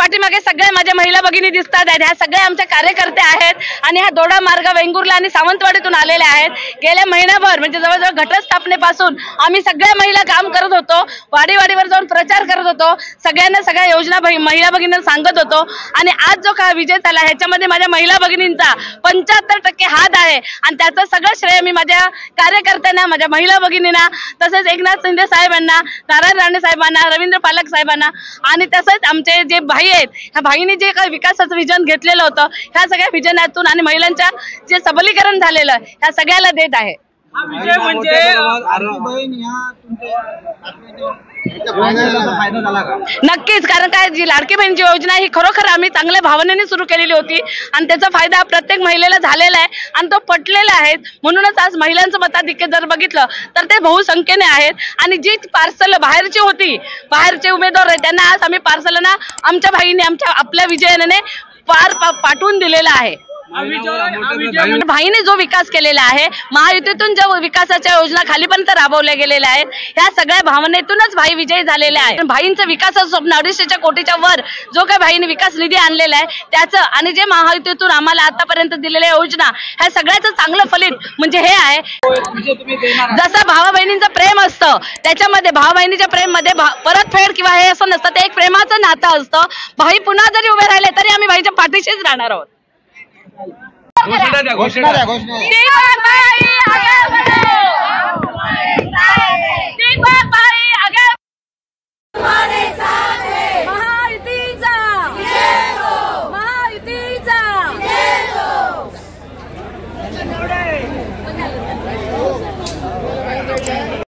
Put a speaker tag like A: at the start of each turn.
A: पाठीमागे सगळ्या माझ्या महिला भगिनी दिसतात आहेत, ह्या सगळ्या आमच्या कार्यकर्ते आहेत आणि ह्या दोडा मार्ग वेंगुर्ला आणि सावंतवाडीतून आलेल्या आहेत। गेल्या महिनाभर म्हणजे जवळजवळ घटस्थापनेपासून आम्ही सगळ्या महिला काम करत होतो, वाडीवाडीवर जाऊन प्रचार करत होतो, सगळ्यांना सगळ्या योजना महिला भगिनींना सांगत होतो आणि आज जो काय विजय झाला ह्याच्यामध्ये माझ्या महिला भगिनींचा 75% हात आहे आणि त्याचं सगळं श्रेय मी माझ्या कार्यकर्त्यांना, माझ्या महिला भगिनींना, तसेच एकनाथ शिंदे साहेबांना, नारायण राणे साहेबांना, रवींद्र पालक साहेबांना आणि तसेच आमचे जे भाई आहेत ह्या भाईंनी जे काही विकासाचं विजन घेतलेलं होतं ह्या सगळ्या विजनातून आणि महिलांच्या जे सबलीकरण झालेलं ह्या सगळ्याला देत आहे।
B: विजय म्हणजे
A: नक्कीच, कारण काय जी लाडकी बहीणची योजना ही खरोखर आम्ही चांगल्या भावनेने सुरू केलेली होती आणि त्याचा फायदा प्रत्येक महिलेला झालेला आहे आणि तो पटलेला आहे। म्हणूनच आज महिलांचं मताधिक्य जर बघितलं तर ते बहुसंख्येने आहेत आणि जी पार्सल बाहेरची होती, बाहेरचे उमेदवार आहेत त्यांना आज आम्ही पार्सलना आमच्या भाईने आपल्या विजयाने पाठवून दिलेला आहे। भाईने जो विकास केलेला आहे, महायुतीतून जो विकासाच्या योजना खालीपर्यंत राबवल्या गेलेल्या आहेत, ह्या सगळ्या भावनेतूनच भाई विजयी झालेले आहे। भाईंचं विकासाचं स्वप्न 250 कोटीच्या वर जो काही भाईने विकास निधी आणलेला आहे त्याचं आणि जे महायुतीतून आम्हाला आतापर्यंत दिलेल्या योजना ह्या सगळ्याचं चांगलं फलित म्हणजे हे आहे। जसं भावा बहिणींचं प्रेम असतं त्याच्यामध्ये भावा बहिणीच्या प्रेम मध्ये परतफेड किंवा हे असं नसतं, ते एक प्रेमाचं नातं असतं। भाई पुन्हा जरी उभे राहिले तरी आम्ही भाईच्या पाठीशीच राहणार आहोत।
B: घोषणा